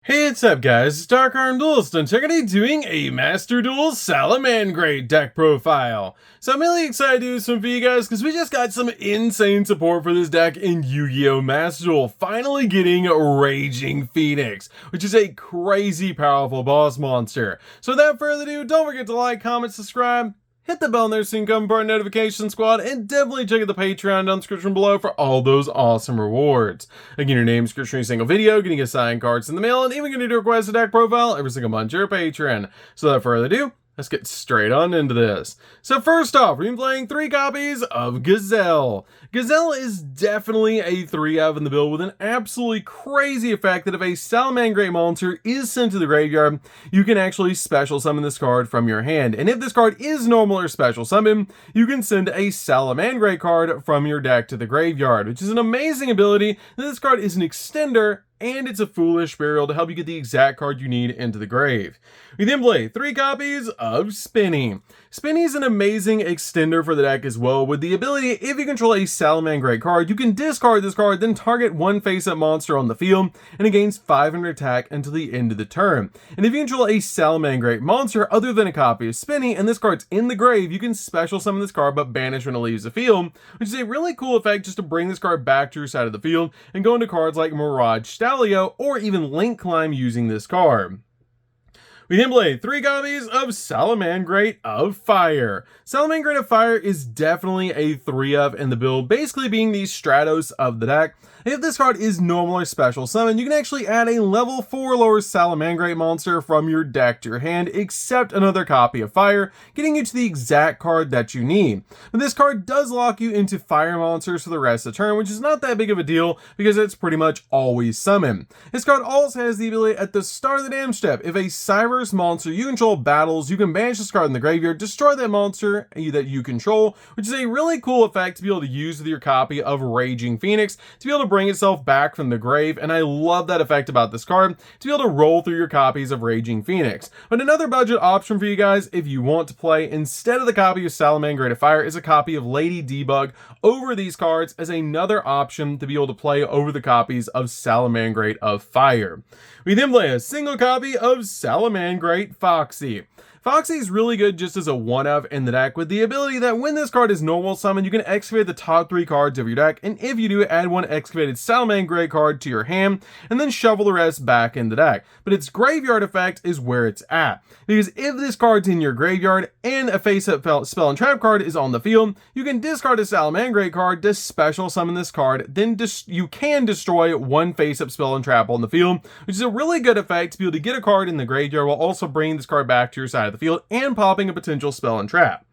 Hey, what's up guys, it's DarkArmedDuelist and today doing a Master Duel Salamangreat deck profile. So I'm really excited to do this one for you guys because we just got some insane support for this deck in Yu-Gi-Oh! Master Duel, finally getting Raging Phoenix, which is a crazy powerful boss monster. So without further ado, don't forget to like, comment, subscribe, hit the bell there so you can become part of the notification squad, and definitely check out the Patreon down in the description below for all those awesome rewards. Again, your name, description, every single video, getting assigned cards in the mail, and even going to do request a deck profile every single month to your Patreon. So without further ado, let's get straight on into this. So first off, we're playing 3 copies of Gazelle. Gazelle is definitely a 3-of in the build with an absolutely crazy effect that if a Salamangreat monster is sent to the graveyard, you can actually special summon this card from your hand. And if this card is normal or special summon, you can send a Salamangreat card from your deck to the graveyard, which is an amazing ability. This card is an extender, and it's a foolish burial to help you get the exact card you need into the grave. We then play 3 copies of Spinny. Spinny is an amazing extender for the deck as well, with the ability, if you control a Salamangreat card, you can discard this card, then target one face-up monster on the field, and it gains 500 attack until the end of the turn. And if you control a Salamangreat monster other than a copy of Spinny, and this card's in the grave, you can special summon this card but banish when it leaves the field, which is a really cool effect just to bring this card back to your side of the field, and go into cards like Mirage Stallion, or even Link Climb using this card. We then play 3 copies of Salamangreat of Fire. Salamangreat of Fire is definitely a 3-of in the build, basically being the Stratos of the deck. If this card is normal or special summon, you can actually add a level 4 lower Salamangreat monster from your deck to your hand, except another copy of Fire, getting you to the exact card that you need. But this card does lock you into Fire monsters for the rest of the turn, which is not that big of a deal because it's pretty much always summoned. This card also has the ability at the start of the damage step, if a Cyberse monster you control battles, you can banish this card in the graveyard, destroy that monster that you control, which is a really cool effect to be able to use with your copy of Raging Phoenix to be able to bring itself back from the grave. And I love that effect about this card, to be able to roll through your copies of Raging Phoenix. But another budget option for you guys, if you want to play instead of the copy of Salamangreat of Fire, is a copy of Lady Debug over these cards as another option to be able to play over the copies of Salamangreat of Fire. We then play a single copy of Salamangreat Foxy. Foxy is really good just as a 1-of in the deck, with the ability that when this card is normal summoned, you can excavate the top 3 cards of your deck, and if you do, add 1 excavated Salamangreat card to your hand, and then shuffle the rest back in the deck. But its graveyard effect is where it's at, because if this card's in your graveyard and a face-up spell and trap card is on the field, you can discard a Salamangreat card to special summon this card, then you can destroy 1 face-up spell and trap on the field, which is a really good effect to be able to get a card in the graveyard while also bringing this card back to your side of the field and popping a potential spell and trap.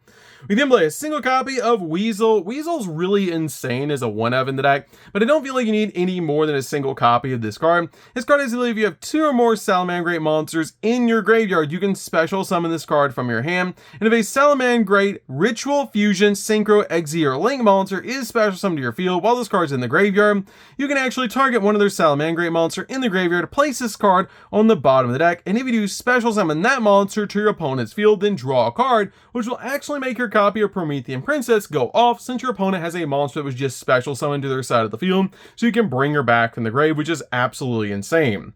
We then play a single copy of Weasel. Weasel's really insane as a 1-of in the deck, but I don't feel like you need any more than a single copy of this card. This card is if you have 2 or more Salamangreat monsters in your graveyard, you can special summon this card from your hand, and if a Salamangreat Ritual, Fusion, Synchro, Exi, or Link monster is special summoned to your field while this card's in the graveyard, you can actually target one other Salamangreat monster in the graveyard, place this card on the bottom of the deck, and if you do special summon that monster to your opponent's field, then draw a card, which will actually make your copy of Promethean Princess go off since your opponent has a monster that was just special summoned to their side of the field, so you can bring her back from the grave, which is absolutely insane.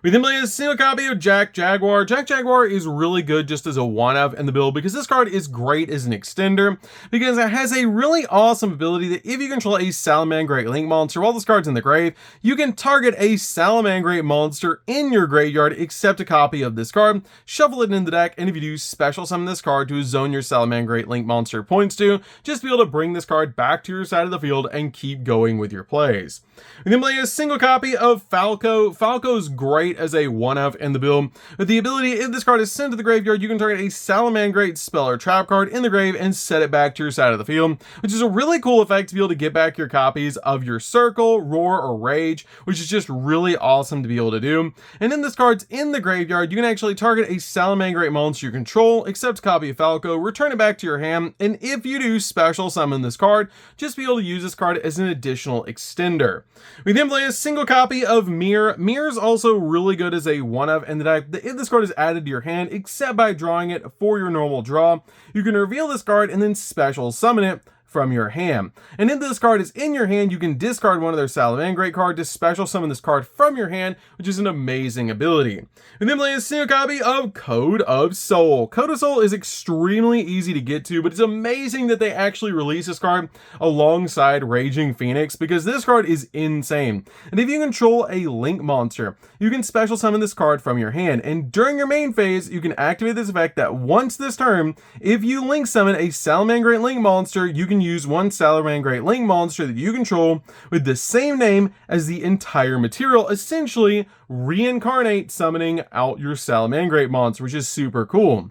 We then play a single copy of Zak Jaguar. Zak Jaguar is really good just as a 1-of in the build because this card is great as an extender because it has a really awesome ability that if you control a Salamangreat Link monster while this card's in the grave, you can target a Salamangreat monster in your graveyard except a copy of this card, shuffle it in the deck, and if you do, special summon this card to a zone your Salamangreat Link monster points to, just to be able to bring this card back to your side of the field and keep going with your plays. We then play a single copy of Falco. Falco's great as a 1-of in the build, with the ability, if this card is sent to the graveyard, you can target a Salamangreat spell or trap card in the grave and set it back to your side of the field, which is a really cool effect to be able to get back your copies of your Circle, Roar, or Rage, which is just really awesome to be able to do. And then this card's in the graveyard, you can actually target a Salamangreat monster you control, accept a copy of Falco, return it back to your hand, and if you do special summon this card, just be able to use this card as an additional extender. We then play a single copy of Mirror. Mirror is also really good as a 1-of in the deck. If this card is added to your hand, except by drawing it for your normal draw, you can reveal this card and then special summon it from your hand. And if this card is in your hand, you can discard one of their Salamangreat card to special summon this card from your hand, which is an amazing ability. We then play a single copy of Code of Soul. Code of Soul is extremely easy to get to, but it's amazing that they actually release this card alongside Raging Phoenix, because this card is insane. And if you control a Link monster, you can special summon this card from your hand, and during your main phase, you can activate this effect that once this turn, if you Link summon a Salamangreat Link monster, you can use one Salamangreat Link monster that you control with the same name as the entire material, essentially reincarnate summoning out your Salamangreat monster, which is super cool.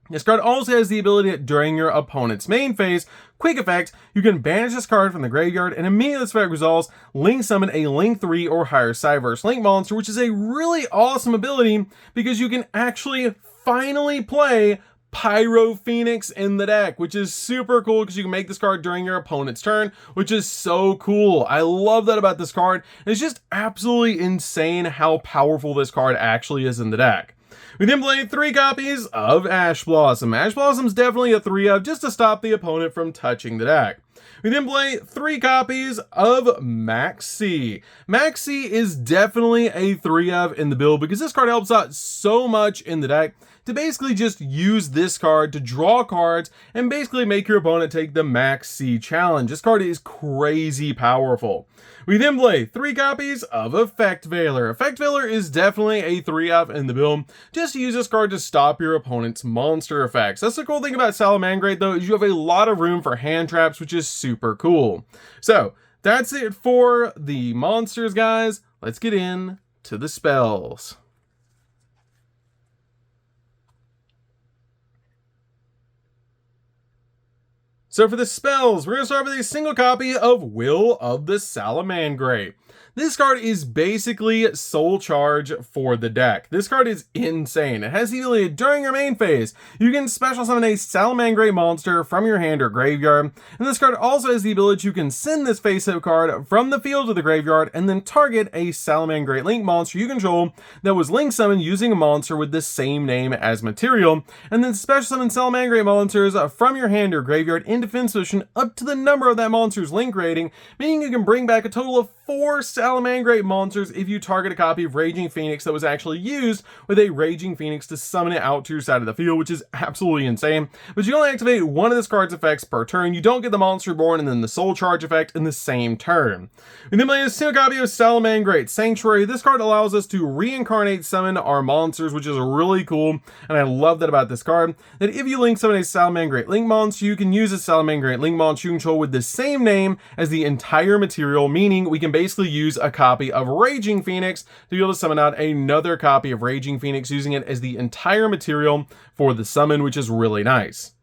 This card also has the ability that during your opponent's main phase, quick effect, you can banish this card from the graveyard, and immediately this effect resolves, Link summon a Link 3 or higher Cyverse Link monster, which is a really awesome ability because you can actually finally play Pyro Phoenix in the deck, which is super cool because you can make this card during your opponent's turn, which is so cool. I love that about this card. It's just absolutely insane how powerful this card actually is in the deck. We then play 3 copies of Ash Blossom. Ash Blossom's definitely a 3-of just to stop the opponent from touching the deck. We then play 3 copies of Maxi. Maxi is definitely a 3-of in the build because this card helps out so much in the deck to basically just use this card to draw cards and basically make your opponent take the Maxi challenge. This card is crazy powerful. We then play 3 copies of Effect Veiler. Effect Veiler is definitely a 3-of in the build. Just use this card to stop your opponent's monster effects. That's the cool thing about Salamangreat though, is you have a lot of room for hand traps, which is super cool. So that's it for the monsters, guys. Let's get in to the spells. So for the spells, we're going to start with a single copy of Will of the Salamangreat. This card is basically soul charge for the deck. This card is insane. It has the ability during your main phase, you can special summon a Salamangreat monster from your hand or graveyard. And this card also has the ability you can send this face-up card from the field to the graveyard and then target a Salamangreat Link monster you control that was Link summoned using a monster with the same name as material. And then special summon Salamangreat monsters from your hand or graveyard in defense position up to the number of that monster's Link rating, meaning you can bring back a total of 4 Salamangreat monsters if you target a copy of Raging Phoenix that was actually used with a Raging Phoenix to summon it out to your side of the field, which is absolutely insane. But you only activate one of this card's effects per turn. You don't get the Monster Reborn and then the Soul Charge effect in the same turn. We then play a single copy of Salamangreat Sanctuary. This card allows us to reincarnate summon our monsters, which is really cool, and I love that about this card, that if you Link summon a Salamangreat Link monster, you can use a Salamangreat Link monster you control with the same name as the entire material, meaning we can basically use a copy of Raging Phoenix to be able to summon out another copy of Raging Phoenix using it as the entire material for the summon, which is really nice.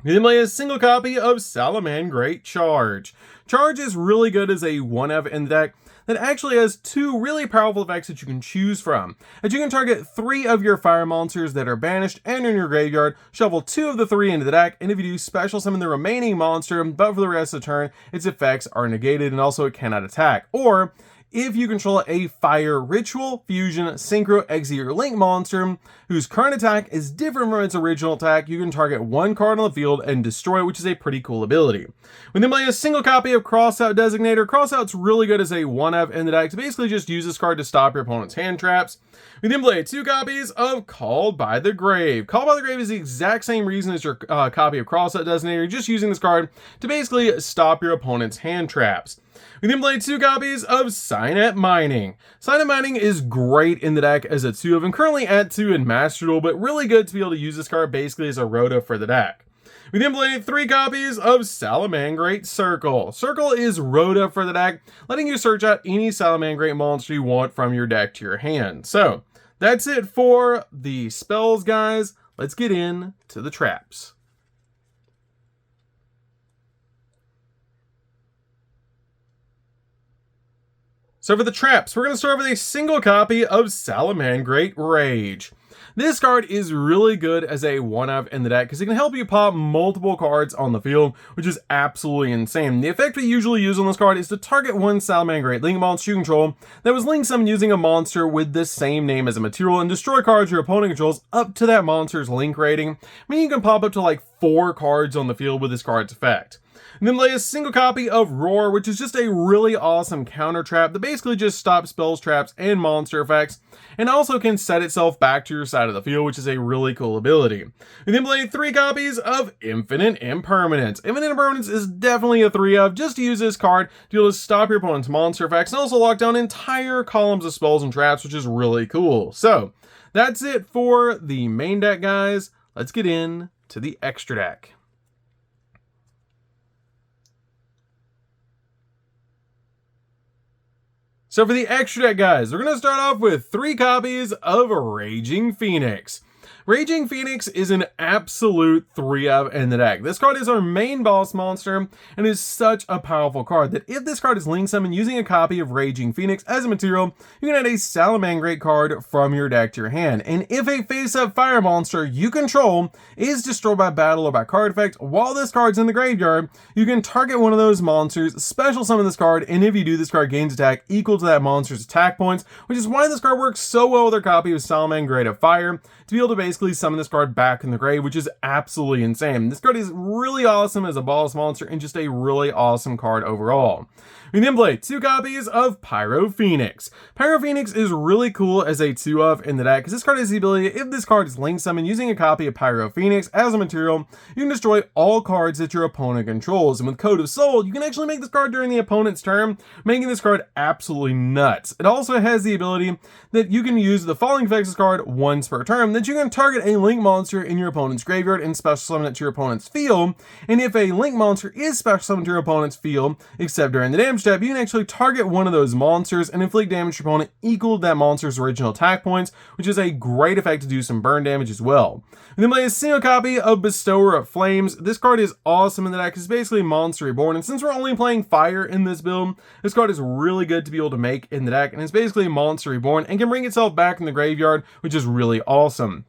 We then play a single copy of Salamangreat Charge. Charge is really good as a 1-of in the deck that actually has 2 really powerful effects that you can choose from. As you can target 3 of your fire monsters that are banished and in your graveyard, shuffle 2 of the 3 into the deck, and if you do, special summon the remaining monster, but for the rest of the turn, its effects are negated and also it cannot attack. Or if you control a Fire Ritual, Fusion, Synchro, Exit, or Link monster whose current attack is different from its original attack, you can target 1 card on the field and destroy it, which is a pretty cool ability. We then play a single copy of Crossout Designator. Crossout's really good as a 1-of in the deck to basically just use this card to stop your opponent's hand traps. We then play 2 copies of Called by the Grave. Called by the Grave is the exact same reason as your copy of Crossout Designator. You're just using this card to basically stop your opponent's hand traps. We then play 2 copies of Signet Mining. Signet Mining is great in the deck as a 2-of and currently at 2 in Master Duel, but really good to be able to use this card basically as a Rhoda for the deck. We then play 3 copies of Salamangreat Circle. Circle is Rhoda for the deck, letting you search out any Salamangreat monster you want from your deck to your hand. So that's it for the spells, guys. Let's get in to the traps. So for the traps, we're going to start with a single copy of Salamangreat Rage. This card is really good as a 1-of in the deck because it can help you pop multiple cards on the field, which is absolutely insane. The effect we usually use on this card is to target 1 Salamangreat Link monster you control that was Link summoned using a monster with the same name as a material and destroy cards your opponent controls up to that monster's Link rating, meaning you can pop up to like 4 cards on the field with this card's effect. And then play a single copy of Roar, which is just a really awesome counter trap that basically just stops spells, traps, and monster effects, and also can set itself back to your side of the field, which is a really cool ability. We then play 3 copies of Infinite Impermanence. Infinite Impermanence is definitely a 3 of, just to use this card to be able to stop your opponent's monster effects and also lock down entire columns of spells and traps, which is really cool. So that's it for the main deck, guys. Let's get in to the extra deck. So for the extra deck, guys, we're going to start off with 3 copies of Raging Phoenix. Raging Phoenix is an absolute 3 of in the deck. This card is our main boss monster and is such a powerful card that if this card is link summoned using a copy of Raging Phoenix as a material, you can add a Salamangreat card from your deck to your hand. And if a face-up fire monster you control is destroyed by battle or by card effect while this card's in the graveyard, you can target one of those monsters, special summon this card, and if you do, this card gains attack equal to that monster's attack points, which is why this card works so well with our copy of Salamangreat of Fire, to be able to basically summon this card back in the grave, which is absolutely insane. This card is really awesome as a boss monster and just a really awesome card overall. We then play 2 copies of Pyro Phoenix. Pyro Phoenix is really cool as a 2 of in the deck because this card has the ability, if this card is link summoned using a copy of Pyro Phoenix as a material, you can destroy all cards that your opponent controls. And with Code of Soul, you can actually make this card during the opponent's turn, making this card absolutely nuts. It also has the ability that you can use the Falling Effects card once per turn, that you can target a link monster in your opponent's graveyard and special summon it to your opponent's field. And if a link monster is special summoned to your opponent's field, except during the damage step, you can actually target one of those monsters and inflict damage to your opponent equal to that monster's original attack points, which is a great effect to do some burn damage as well. And then play a single copy of Bestower of Flames. This card is awesome in the deck. It's basically Monster Reborn, and since we're only playing fire in this build, this card is really good to be able to make in the deck, and it's basically Monster Reborn and can bring itself back in the graveyard, which is really awesome.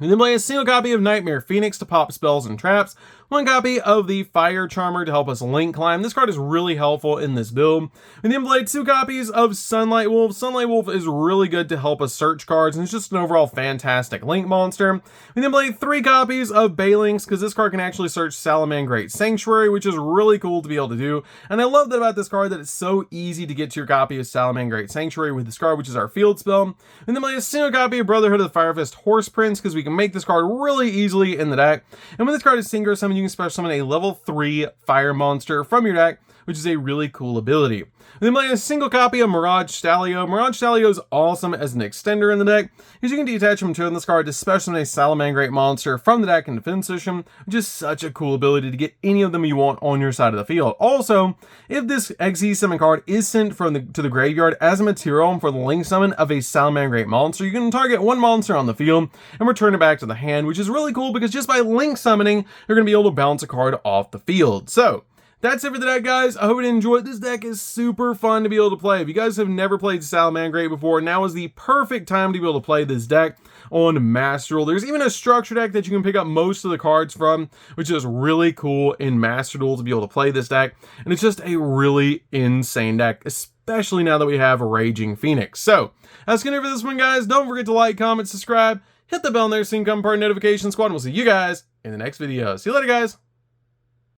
And then play a single copy of Nightmare Phoenix to pop spells and traps, 1 copy of the Fire Charmer to help us link climb. This card is really helpful in this build. And then play 2 copies of Sunlight Wolf. Sunlight Wolf is really good to help us search cards, and it's just an overall fantastic link monster. And then play 3 copies of Balinx, because this card can actually search Salamangreat Sanctuary, which is really cool to be able to do. And I love that about this card, that it's so easy to get to your copy of Salamangreat Sanctuary with this card, which is our field spell. And then play a single copy of Brotherhood of the Firefist Horse Prince, because we can make this card really easily in the deck. And when this card is synchro summoned, you can special summon a level 3 fire monster from your deck, which is a really cool ability. And then play a single copy of Mirage Stalio. Mirage Stalio is awesome as an extender in the deck, because you can detach from 2 on this card to special summon a Salamangreat monster from the deck in defense position, which is such a cool ability to get any of them you want on your side of the field. Also, if this XE summon card is sent to the graveyard as a material for the link summon of a Salamangreat monster, you can target 1 monster on the field and return it back to the hand, which is really cool because just by link summoning, you're going to be able to bounce a card off the field. So that's it for the deck, guys. I hope you enjoyed. This deck is super fun to be able to play. If you guys have never played Salamangreat before, now is the perfect time to be able to play this deck on Master Duel. There's even a structure deck that you can pick up most of the cards from, which is really cool in Master Duel to be able to play this deck. And it's just a really insane deck, especially now that we have Raging Phoenix. So that's going to be it for this one, guys. Don't forget to like, comment, subscribe, hit the bell in there so you can become part of the notification squad. And we'll see you guys in the next video. See you later, guys.